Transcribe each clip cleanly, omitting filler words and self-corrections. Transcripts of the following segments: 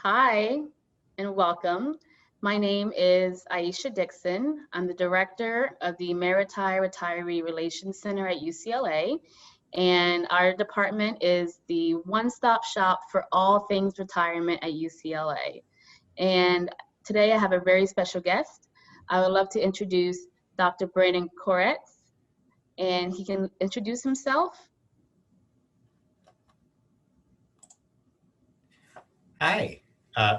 Hi, and welcome. My name is Ayesha Dixon. I'm the director of the Emeriti Retiree Relations Center at UCLA, and our department is the one-stop shop for all things retirement at UCLA. And today I have a very special guest. I would love to introduce Dr. Brandon Koretz, and he can introduce himself. Hi,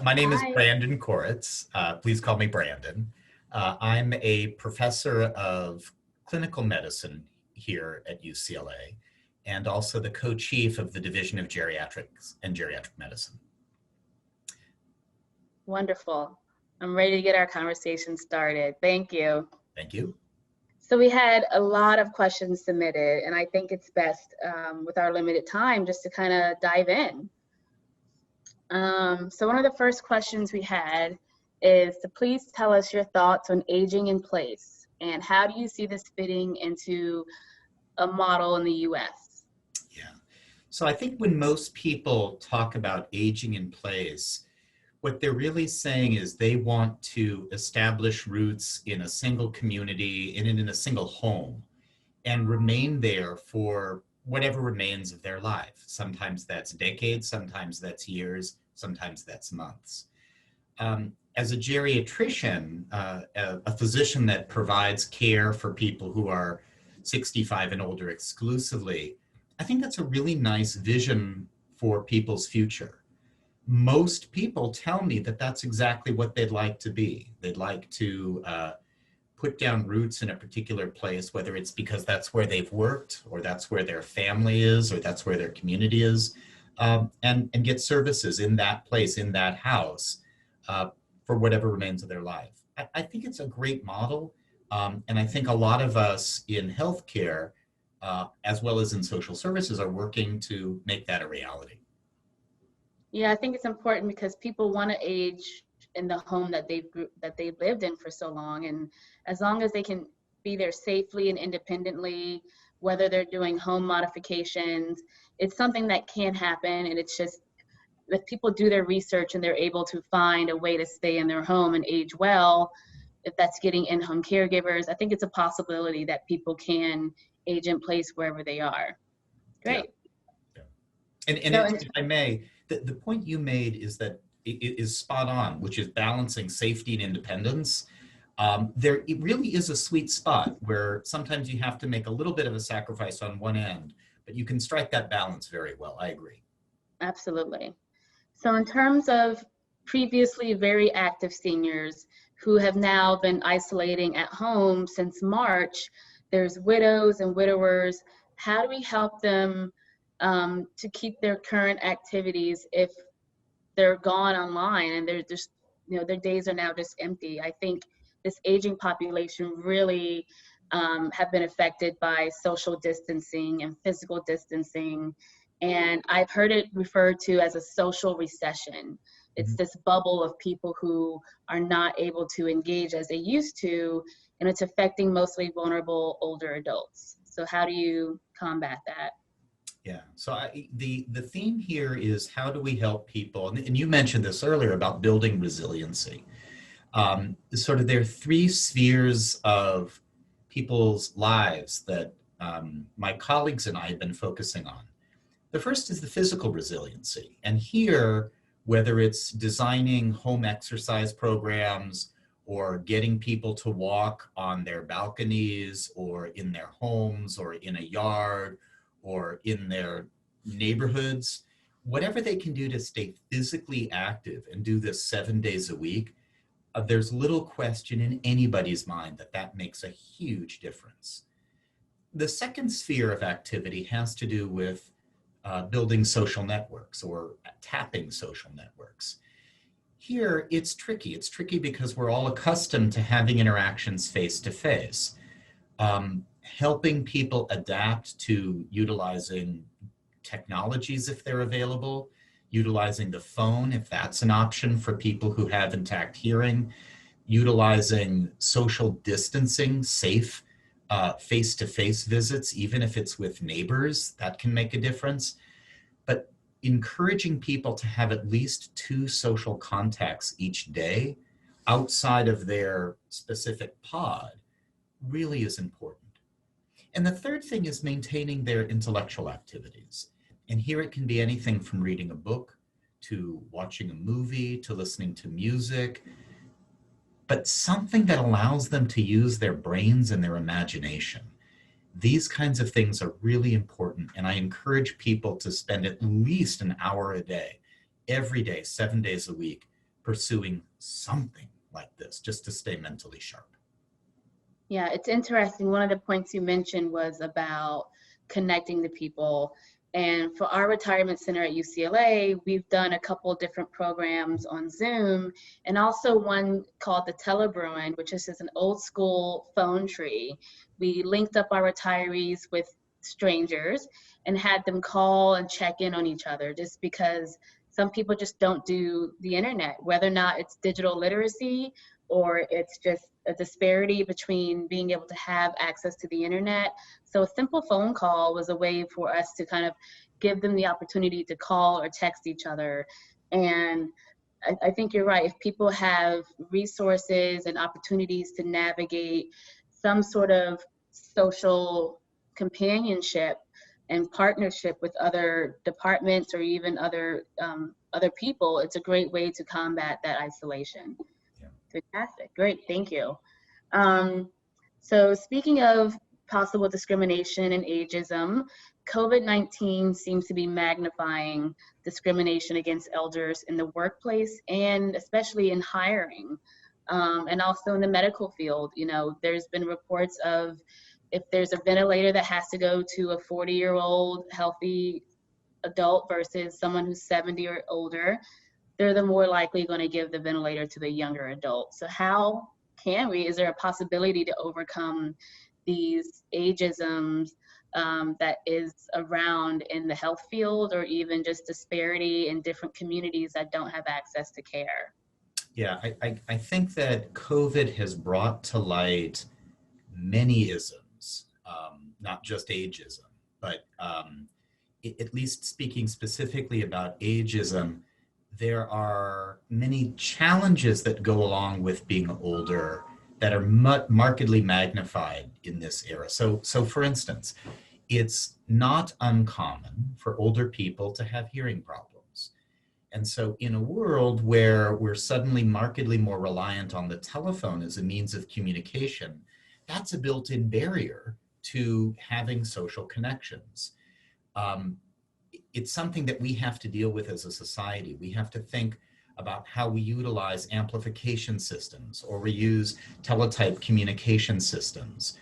my name is Hi. Brandon Koretz. Please call me Brandon. I'm a professor of clinical medicine here at UCLA and also the co-chief of the Division of Geriatrics and Geriatric Medicine. Wonderful. I'm ready to get our conversation started. Thank you. Thank you. So we had a lot of questions submitted, and I think it's best with our limited time just to kind of dive in. So one of the first questions we had is to please tell us your thoughts on aging in place, and how do you see this fitting into a model in the US? Yeah. So I think when most people talk about aging in place, what they're really saying is they want to establish roots in a single community and in a single home and remain there for whatever remains of their life. Sometimes that's decades, sometimes that's years, sometimes that's months. As a geriatrician, a physician that provides care for people who are 65 and older exclusively, I think that's a really nice vision for people's future. Most people tell me that that's exactly what they'd like to be. They'd like to put down roots in a particular place, whether it's because that's where they've worked, or that's where their family is, or that's where their community is, and get services in that place, in that house, for whatever remains of their life. I think it's a great model, and I think a lot of us in healthcare, as well as in social services, are working to make that a reality. Yeah, I think it's important because people want to age in the home that they've lived in for so long, and as long as they can be there safely and independently, whether they're doing home modifications, it's something that can happen. And it's just, if people do their research and they're able to find a way to stay in their home and age well, if that's getting in-home caregivers, I think it's a possibility that people can age in place wherever they are. Great. Yeah. And So, if I may, the point you made is that it is spot on, which is balancing safety and independence. It really is a sweet spot where sometimes you have to make a little bit of a sacrifice on one end, but you can strike that balance very well. I agree. absolutely. So in terms of previously very active seniors who have now been isolating at home since March, there's widows and widowers. How do we help them to keep their current activities if they're gone online and they're just, their days are now just empty? I think this aging population really have been affected by social distancing and physical distancing. And I've heard it referred to as a social recession. It's this bubble of people who are not able to engage as they used to, and it's affecting mostly vulnerable older adults. So how do you combat that? Yeah, so the theme here is how do we help people, and you mentioned this earlier about building resiliency. Sort of there are three spheres of people's lives that my colleagues and I have been focusing on. The first is the physical resiliency. And here, whether it's designing home exercise programs or getting people to walk on their balconies or in their homes or in a yard or in their neighborhoods, whatever they can do to stay physically active and do this 7 days a week, there's little question in anybody's mind that that makes a huge difference. The second sphere of activity has to do with building social networks or tapping social networks. Here, it's tricky. It's tricky because we're all accustomed to having interactions face-to-face. Helping people adapt to utilizing technologies if they're available, utilizing the phone if that's an option for people who have intact hearing, utilizing social distancing, safe face-to-face visits, even if it's with neighbors, that can make a difference. But encouraging people to have at least 2 social contacts each day outside of their specific pod really is important. And the third thing is maintaining their intellectual activities. And here it can be anything from reading a book to watching a movie to listening to music, but something that allows them to use their brains and their imagination. These kinds of things are really important, and I encourage people to spend at least an hour a day, every day, 7 days a week, pursuing something like this, just to stay mentally sharp. Yeah, it's interesting. One of the points you mentioned was about connecting to people. And for our retirement center at UCLA, we've done a couple different programs on Zoom, and also one called the Telebruin, which is just an old school phone tree. We linked up our retirees with strangers and had them call and check in on each other, just because some people just don't do the internet, whether or not it's digital literacy or it's just a disparity between being able to have access to the internet. So a simple phone call was a way for us to kind of give them the opportunity to call or text each other. And I think you're right. If people have resources and opportunities to navigate some sort of social companionship and partnership with other departments or even other people, it's a great way to combat that isolation. Fantastic. Great. Thank you. So speaking of possible discrimination and ageism, COVID-19 seems to be magnifying discrimination against elders in the workplace and especially in hiring, and also in the medical field. You know, there's been reports of if there's a ventilator that has to go to a 40-year-old healthy adult versus someone who's 70 or older, they're the more likely going to give the ventilator to the younger adult. So how is there a possibility to overcome these ageisms that is around in the health field, or even just disparity in different communities that don't have access to care? Yeah, I think that COVID has brought to light many isms, not just ageism, but at least speaking specifically about ageism, there are many challenges that go along with being older that are markedly magnified in this era. So for instance, it's not uncommon for older people to have hearing problems. And so in a world where we're suddenly markedly more reliant on the telephone as a means of communication, that's a built-in barrier to having social connections. It's something that we have to deal with as a society. We have to think about how we utilize amplification systems, or we use teletype communication systems.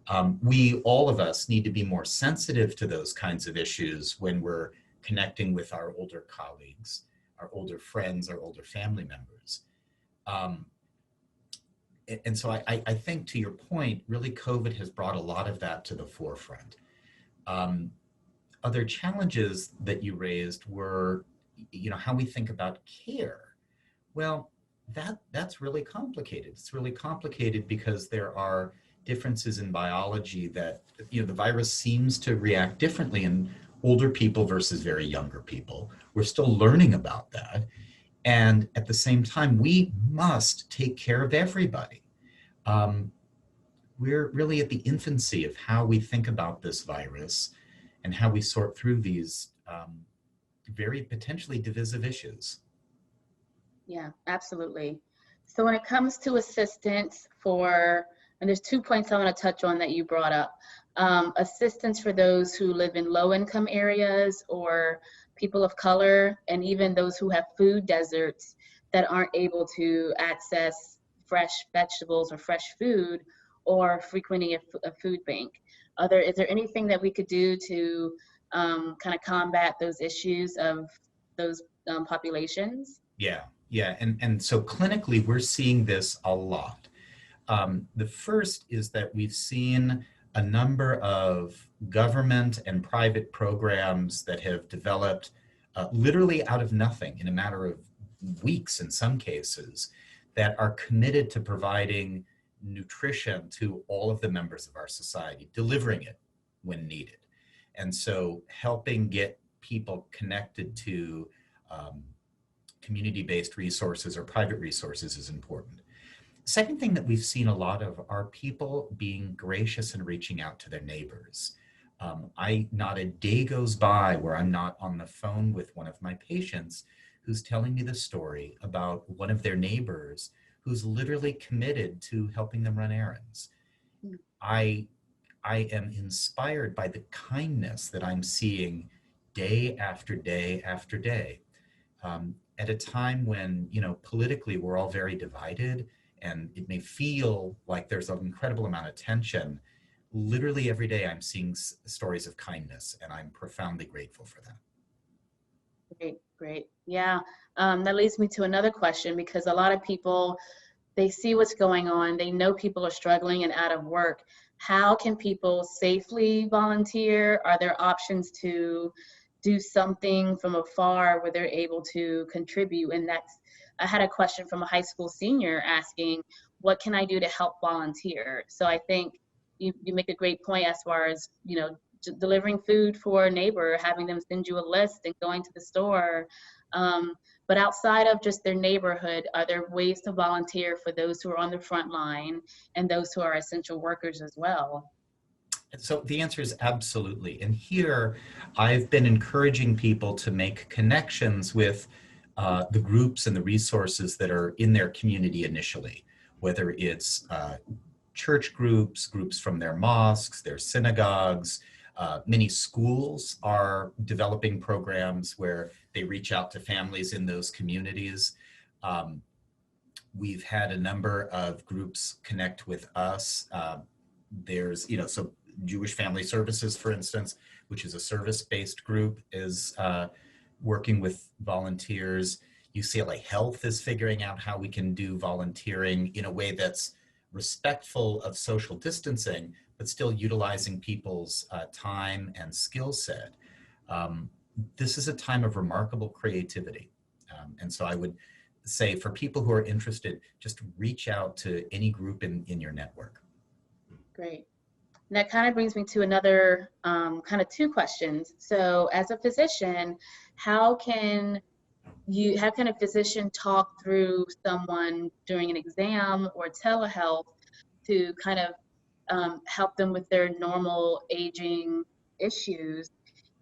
All of us need to be more sensitive to those kinds of issues when we're connecting with our older colleagues, our older friends, our older family members. And so I think, to your point, really COVID has brought a lot of that to the forefront. Other challenges that you raised were, how we think about care. Well, that's really complicated. It's really complicated because there are differences in biology that, the virus seems to react differently in older people versus very younger people. We're still learning about that. And at the same time, we must take care of everybody. We're really at the infancy of how we think about this virus and how we sort through these very potentially divisive issues. Yeah, absolutely. So when it comes to assistance and there's 2 points I want to touch on that you brought up. Assistance for those who live in low-income areas or people of color, and even those who have food deserts that aren't able to access fresh vegetables or fresh food, or frequenting a food bank. Is there anything that we could do to kind of combat those issues of those populations? Yeah. And so clinically, we're seeing this a lot. The first is that we've seen a number of government and private programs that have developed literally out of nothing in a matter of weeks in some cases, that are committed to providing nutrition to all of the members of our society, delivering it when needed. And so helping get people connected to community-based resources or private resources is important. Second thing that we've seen a lot of are people being gracious and reaching out to their neighbors. Not a day goes by where I'm not on the phone with one of my patients who's telling me the story about one of their neighbors who's literally committed to helping them run errands. I am inspired by the kindness that I'm seeing day after day after day. At a time when, politically we're all very divided and it may feel like there's an incredible amount of tension, literally every day I'm seeing stories of kindness, and I'm profoundly grateful for that. Great. Yeah, that leads me to another question, because a lot of people, they see what's going on, they know people are struggling and out of work. How can people safely volunteer? Are there options to do something from afar where they're able to contribute? And I had a question from a high school senior asking, what can I do to help volunteer? So I think you make a great point as far as, delivering food for a neighbor, having them send you a list, and going to the store. But outside of just their neighborhood, are there ways to volunteer for those who are on the front line and those who are essential workers as well? So the answer is absolutely. And here I've been encouraging people to make connections with the groups and the resources that are in their community initially, whether it's church groups from their mosques, their synagogues. Many schools are developing programs where they reach out to families in those communities. We've had a number of groups connect with us. There's, so Jewish Family Services, for instance, which is a service-based group, is working with volunteers. UCLA Health is figuring out how we can do volunteering in a way that's respectful of social distancing, but still utilizing people's time and skill set. This is a time of remarkable creativity. And so I would say for people who are interested, just reach out to any group in your network. Great. And that kind of brings me to another kind of two questions. So as a physician, how can a physician talk through someone during an exam or telehealth to kind of help them with their normal aging issues?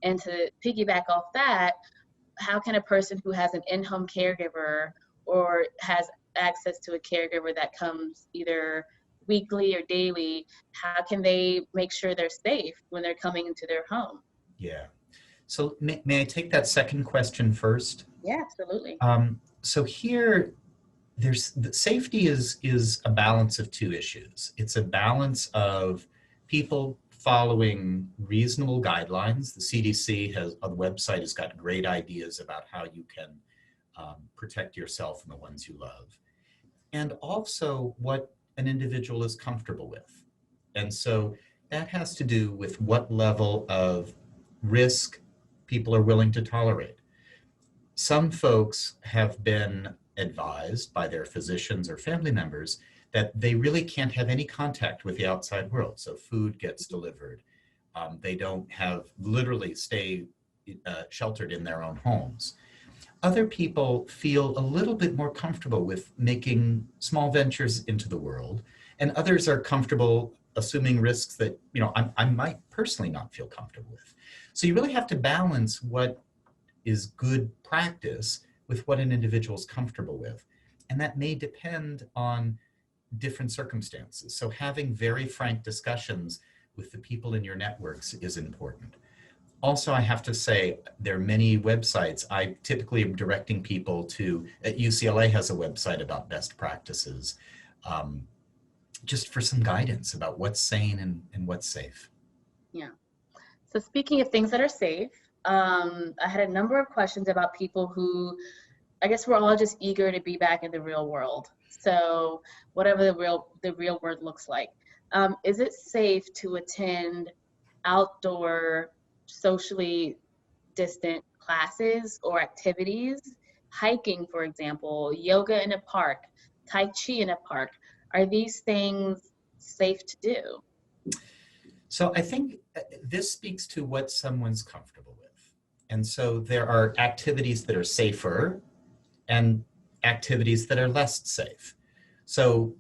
And to piggyback off that, how can a person who has an in-home caregiver or has access to a caregiver that comes either weekly or daily, how can they make sure they're safe when they're coming into their home? Yeah. So may I take that second question first? Yeah, absolutely. So here, safety is a balance of two issues. It's a balance of people following reasonable guidelines. The CDC on the website has got great ideas about how you can protect yourself and the ones you love. And also what an individual is comfortable with. And so that has to do with what level of risk people are willing to tolerate. Some folks have been advised by their physicians or family members that they really can't have any contact with the outside world. So food gets delivered. They don't literally stay sheltered in their own homes. Other people feel a little bit more comfortable with making small ventures into the world, and others are comfortable assuming risks that I might personally not feel comfortable with. So you really have to balance what is good practice with what an individual is comfortable with. And that may depend on different circumstances. So having very frank discussions with the people in your networks is important. Also, I have to say, there are many websites. I typically am directing people to, UCLA has a website about best practices, just for some guidance about what's sane and what's safe. Yeah. So speaking of things that are safe, I had a number of questions about people who, I guess we're all just eager to be back in the real world. So whatever the real world looks like. Is it safe to attend outdoor, socially distant classes or activities? Hiking, for example, yoga in a park, Tai Chi in a park. Are these things safe to do? So I think this speaks to what someone's comfortable with. And so there are activities that are safer and activities that are less safe. So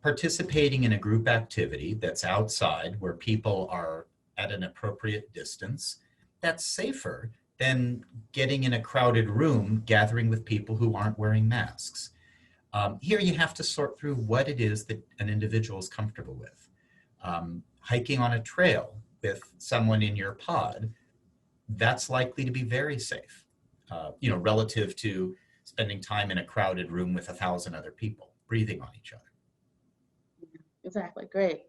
participating in a group activity that's outside where people are at an appropriate distance, that's safer than getting in a crowded room, gathering with people who aren't wearing masks. Here you have to sort through what it is that an individual is comfortable with. Hiking on a trail with someone in your pod, that's likely to be very safe, relative to spending time in a crowded room with 1,000 other people, breathing on each other. Exactly, great.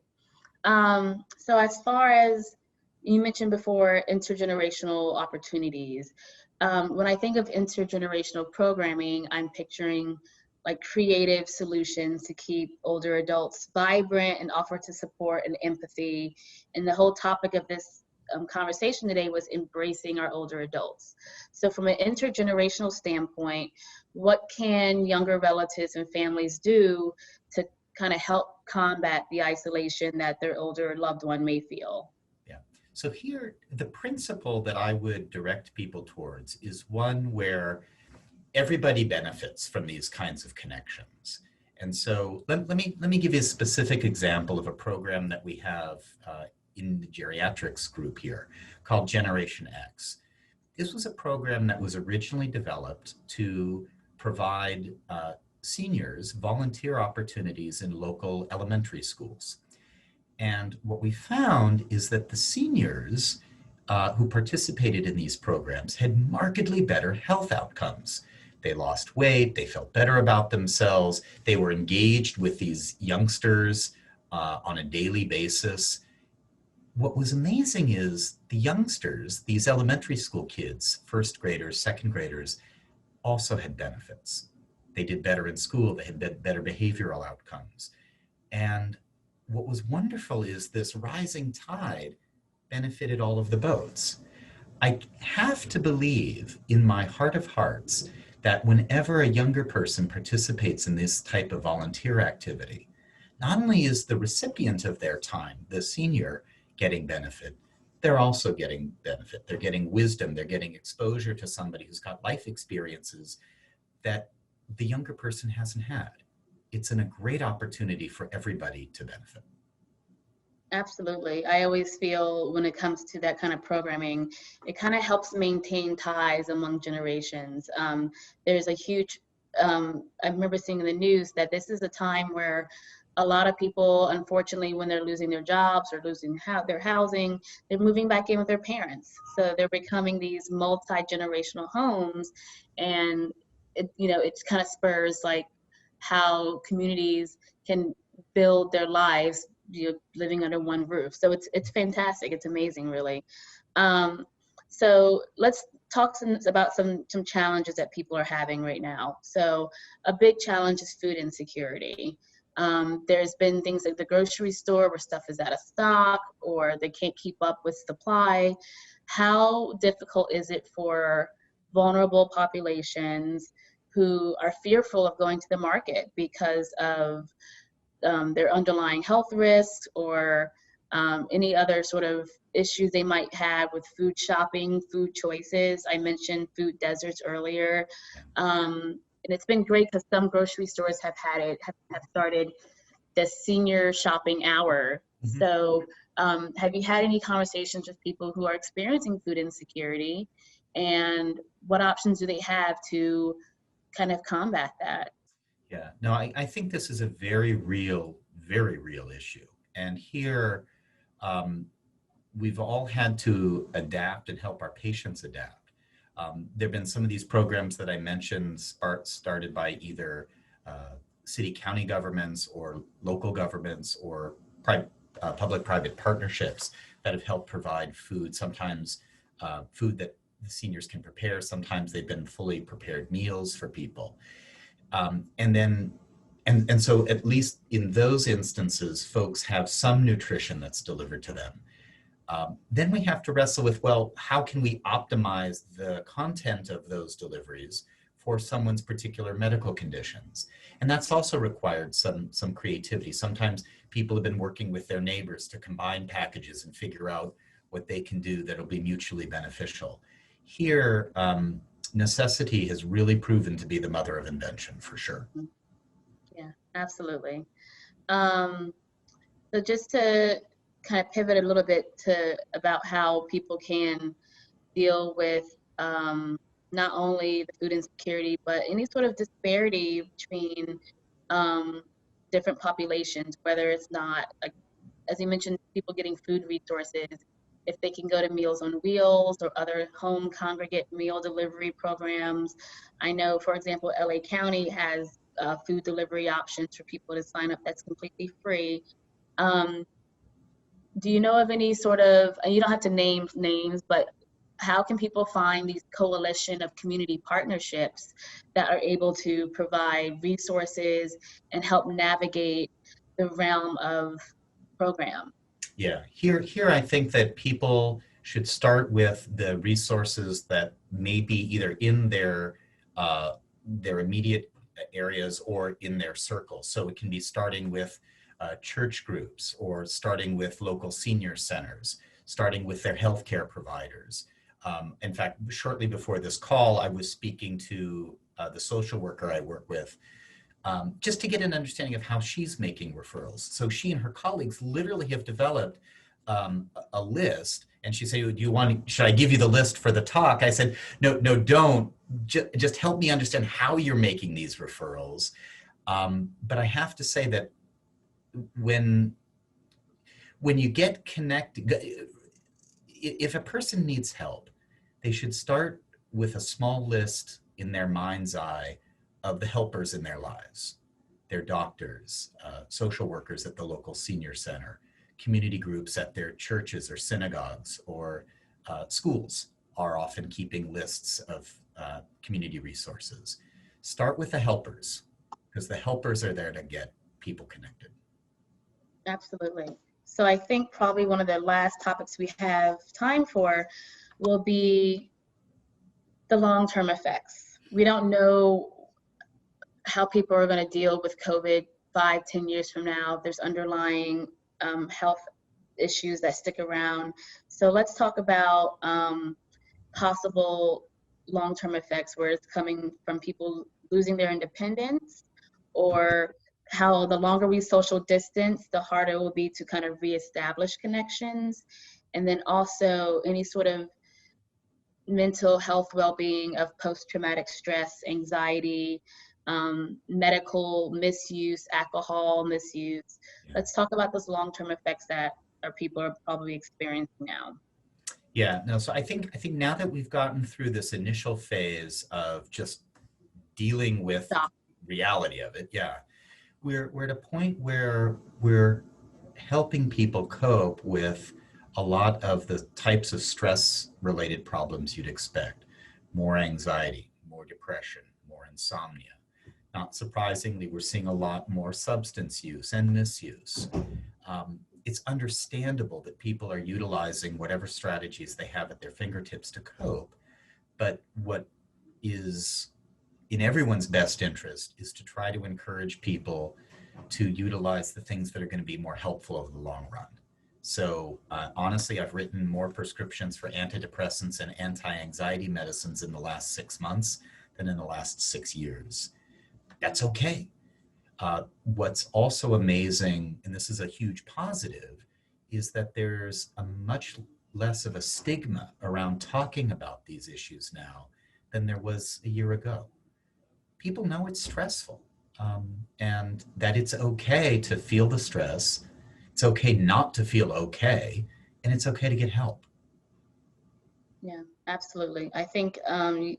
So as far as you mentioned before, intergenerational opportunities, when I think of intergenerational programming, I'm picturing like creative solutions to keep older adults vibrant and offer to support and empathy. And the whole topic of this conversation today was embracing our older adults. So from an intergenerational standpoint, what can younger relatives and families do to kind of help combat the isolation that their older loved one may feel? Yeah. So here, the principle that I would direct people towards is one where everybody benefits from these kinds of connections. And so let me give you a specific example of a program that we have in the geriatrics group here called Generation X. This was a program that was originally developed to provide seniors volunteer opportunities in local elementary schools. And what we found is that the seniors who participated in these programs had markedly better health outcomes. They lost weight, they felt better about themselves, they were engaged with these youngsters on a daily basis. What was amazing is the youngsters, these elementary school kids, first graders, second graders, also had benefits. They did better in school, they had better behavioral outcomes. And what was wonderful is this rising tide benefited all of the boats. I have to believe in my heart of hearts that whenever a younger person participates in this type of volunteer activity, not only is the recipient of their time, the senior, getting benefit, they're also getting benefit. They're getting wisdom, they're getting exposure to somebody who's got life experiences that the younger person hasn't had. It's a great opportunity for everybody to benefit. Absolutely. I always feel when it comes to that kind of programming, it kind of helps maintain ties among generations. There's a huge, I remember seeing in the news that this is a time where a lot of people, unfortunately, when they're losing their jobs or losing their housing, they're moving back in with their parents. So they're becoming these multi-generational homes, and it kind of spurs like how communities can build their lives, living under one roof. So it's fantastic. It's amazing, really. So let's talk about some challenges that people are having right now. So a big challenge is food insecurity. There's been things like the grocery store where stuff is out of stock or they can't keep up with supply. How difficult is it for vulnerable populations who are fearful of going to the market because of their underlying health risks or any other sort of issues they might have with food shopping, food choices? I mentioned food deserts earlier. And it's been great because some grocery stores have started the senior shopping hour. Mm-hmm. So have you had any conversations with people who are experiencing food insecurity, and what options do they have to kind of combat that? Yeah, no, I think this is a very real issue. And here, we've all had to adapt and help our patients adapt. There have been some of these programs that I mentioned started by either city, county governments or local governments or public-private partnerships that have helped provide food, sometimes food that the seniors can prepare. Sometimes they've been fully prepared meals for people. And so at least in those instances, folks have some nutrition that's delivered to them. Then we have to wrestle with, well, how can we optimize the content of those deliveries for someone's particular medical conditions? And that's also required some creativity. Sometimes people have been working with their neighbors to combine packages and figure out what they can do that'll be mutually beneficial. here, necessity has really proven to be the mother of invention, for sure. Yeah, absolutely. Um, so just to kind of pivot a little bit to about how people can deal with not only the food insecurity, but any sort of disparity between um, different populations, whether it's not, like, as you mentioned, people getting food resources, if they can go to Meals on Wheels or other home congregate meal delivery programs. I know, for example, LA County has food delivery options for people to sign up that's completely free. Um, do you know of any sort of, and you don't have to name names, but how can people find these coalition of community partnerships that are able to provide resources and help navigate the realm of program? Yeah, here I think that people should start with the resources that may be either in their immediate areas or in their circle. So it can be starting with church groups, or starting with local senior centers, starting with their healthcare providers. In fact, shortly before this call, I was speaking to the social worker I work with, just to get an understanding of how she's making referrals. So she and her colleagues literally have developed a list. And she said, should I give you the list for the talk? I said, no, don't. Just help me understand how you're making these referrals. But I have to say that when you get connected, if a person needs help, they should start with a small list in their mind's eye of the helpers in their lives, their doctors, social workers at the local senior center, community groups at their churches or synagogues, or schools are often keeping lists of community resources. Start with the helpers, because the helpers are there to get people connected. Absolutely. So I think probably one of the last topics we have time for will be the long-term effects. We don't know how people are going to deal with COVID 5-10 years from now. There's underlying health issues that stick around. So let's talk about possible long-term effects, where it's coming from people losing their independence, or how the longer we social distance, the harder it will be to kind of reestablish connections. And then also any sort of mental health well-being of post-traumatic stress, anxiety, medical misuse, alcohol misuse. Yeah. Let's talk about those long-term effects that our people are probably experiencing now. Yeah, no, so I think now that we've gotten through this initial phase of just dealing with Stop. reality of it, yeah, we're at a point where we're helping people cope with a lot of the types of stress related problems you'd expect. More anxiety, more depression, more insomnia. Not surprisingly, we're seeing a lot more substance use and misuse. It's understandable that people are utilizing whatever strategies they have at their fingertips to cope. But what is in everyone's best interest is to try to encourage people to utilize the things that are going to be more helpful over the long run. So honestly, I've written more prescriptions for antidepressants and anti-anxiety medicines in the last 6 months than in the last 6 years. That's okay. What's also amazing, and this is a huge positive, is that there's a much less of a stigma around talking about these issues now than there was a year ago. People know it's stressful, and that it's okay to feel the stress. It's okay not to feel okay, and it's okay to get help. Yeah, absolutely. I think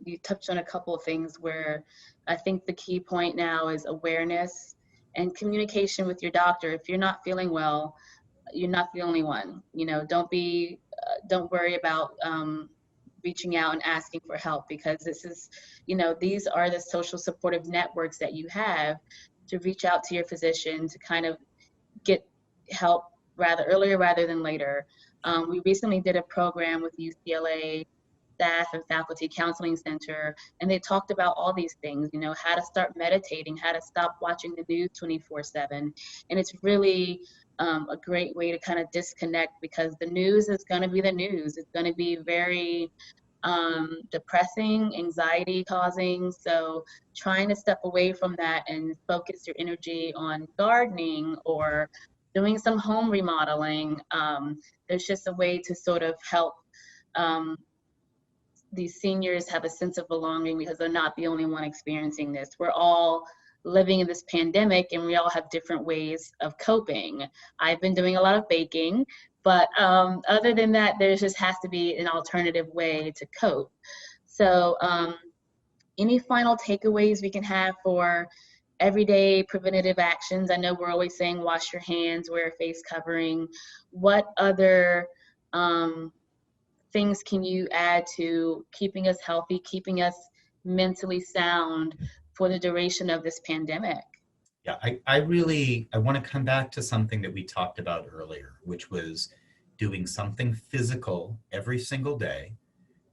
you touched on a couple of things where I think the key point now is awareness and communication with your doctor. If you're not feeling well, you're not the only one. You know, don't worry about reaching out and asking for help, because this is, these are the social supportive networks that you have to reach out to your physician to kind of get help rather earlier rather than later. We recently did a program with UCLA staff and faculty counseling center, and they talked about all these things, how to start meditating, how to stop watching the news 24/7. And it's really a great way to kind of disconnect, because the news is going to be the news. It's going to be very depressing, anxiety causing. So trying to step away from that and focus your energy on gardening or doing some home remodeling. There's just a way to sort of help um, these seniors have a sense of belonging because they're not the only one experiencing this. We're all living in this pandemic and we all have different ways of coping. I've been doing a lot of baking, but other than that, there just has to be an alternative way to cope. So any final takeaways we can have for everyday preventative actions? I know we're always saying wash your hands, wear a face covering. What other things can you add to keeping us healthy, keeping us mentally sound for the duration of this pandemic? Yeah, I want to come back to something that we talked about earlier, which was doing something physical every single day,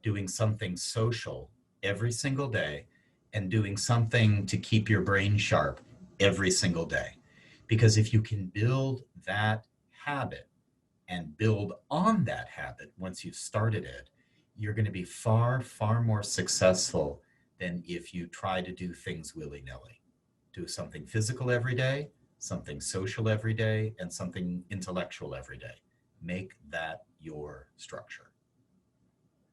doing something social every single day, and doing something to keep your brain sharp every single day. Because if you can build that habit and build on that habit once you've started it, you're going to be far, far more successful than if you try to do things willy-nilly. Do something physical every day, something social every day, and something intellectual every day. Make that your structure.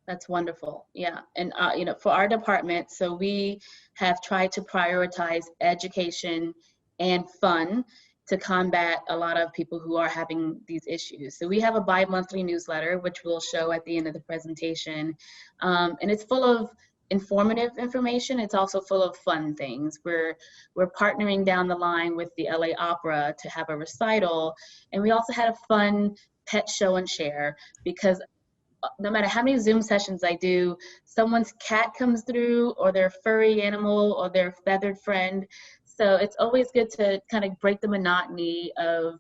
That's wonderful. Yeah. And, for our department, so we have tried to prioritize education and fun to combat a lot of people who are having these issues. So we have a bi-monthly newsletter, which we'll show at the end of the presentation. And it's full of informative information. It's also full of fun things. We're partnering down the line with the LA Opera to have a recital. And we also had a fun pet show and share, because no matter how many Zoom sessions I do, someone's cat comes through or their furry animal or their feathered friend. So it's always good to kind of break the monotony of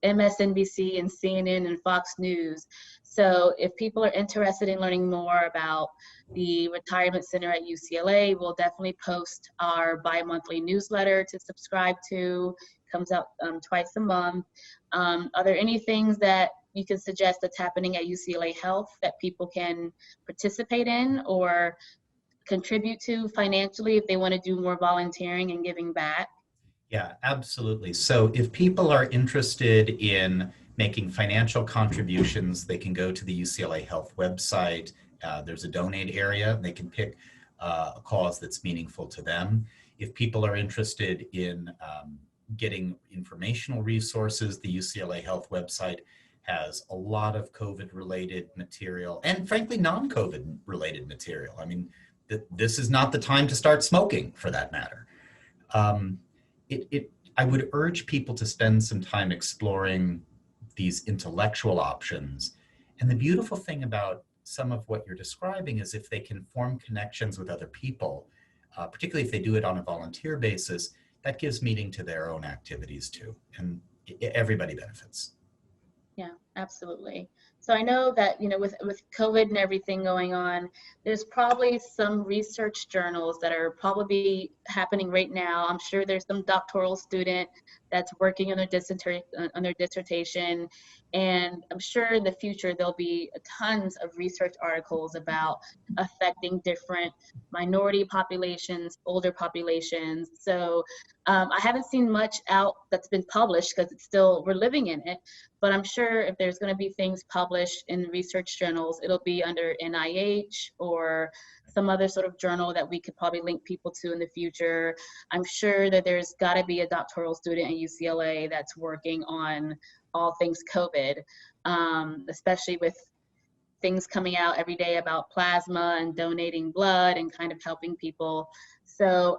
MSNBC and CNN and Fox News. So if people are interested in learning more about the Retirement Center at UCLA, we'll definitely post our bi-monthly newsletter to subscribe to. Comes out twice a month. Are there any things that you can suggest that's happening at UCLA Health that people can participate in or contribute to financially if they want to do more volunteering and giving back? Yeah, absolutely. So if people are interested in making financial contributions, they can go to the UCLA Health website. There's a donate area. They can pick a cause that's meaningful to them. If people are interested in getting informational resources, the UCLA Health website has a lot of COVID-related material and frankly, non-COVID related material. I mean, this is not the time to start smoking for that matter. I would urge people to spend some time exploring these intellectual options. And the beautiful thing about some of what you're describing is if they can form connections with other people, particularly if they do it on a volunteer basis, that gives meaning to their own activities too. And everybody benefits. Yeah, absolutely. So I know that, with COVID and everything going on, there's probably some research journals that are probably happening right now. I'm sure there's some doctoral student that's working on their dissertation. And I'm sure in the future, there'll be tons of research articles about affecting different minority populations, older populations. So I haven't seen much out that's been published because we're living in it. But I'm sure if there's going to be things published in research journals, it'll be under NIH or some other sort of journal that we could probably link people to in the future. I'm sure that there's got to be a doctoral student at UCLA that's working on all things COVID, especially with things coming out every day about plasma and donating blood and kind of helping people. So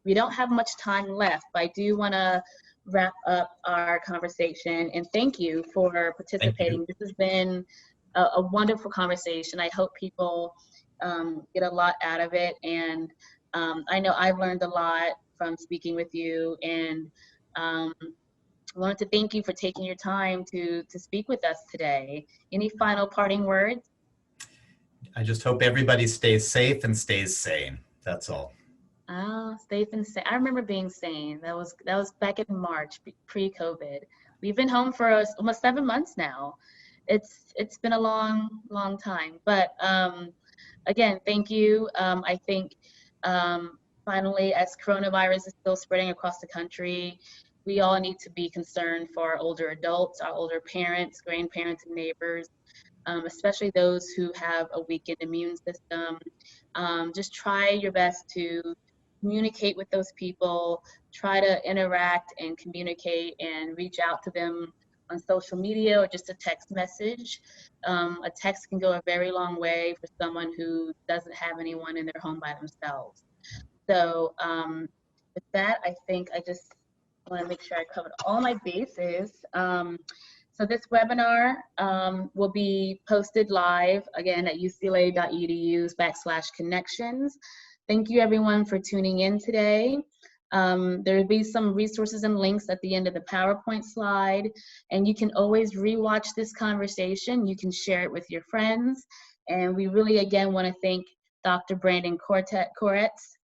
we don't have much time left, but I do want to wrap up our conversation and thank you for participating. This has been a wonderful conversation. I hope people get a lot out of it, and I know I've learned a lot from speaking with you, and I wanted to thank you for taking your time to speak with us today. Any final parting words? I just hope everybody stays safe and stays sane. That's all. Oh, safe and sane. I remember being sane. That was back in March, pre-COVID. We've been home for almost 7 months now. It's been a long time. But again, thank you. I think finally, as coronavirus is still spreading across the country, we all need to be concerned for our older adults, our older parents, grandparents, and neighbors, especially those who have a weakened immune system. Just try your best to communicate with those people, try to interact and communicate and reach out to them on social media or just a text message. A text can go a very long way for someone who doesn't have anyone in their home by themselves. So with that, I think I just want to make sure I covered all my bases. So this webinar will be posted live again at ucla.edu/connections. Thank you everyone for tuning in today. There will be some resources and links at the end of the PowerPoint slide, and you can always rewatch this conversation. You can share it with your friends. And we really again want to thank Dr. Brandon Koretz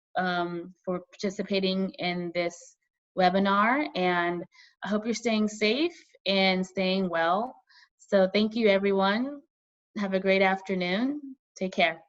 for participating in this webinar, and I hope you're staying safe and staying well. So thank you everyone. Have a great afternoon. Take care.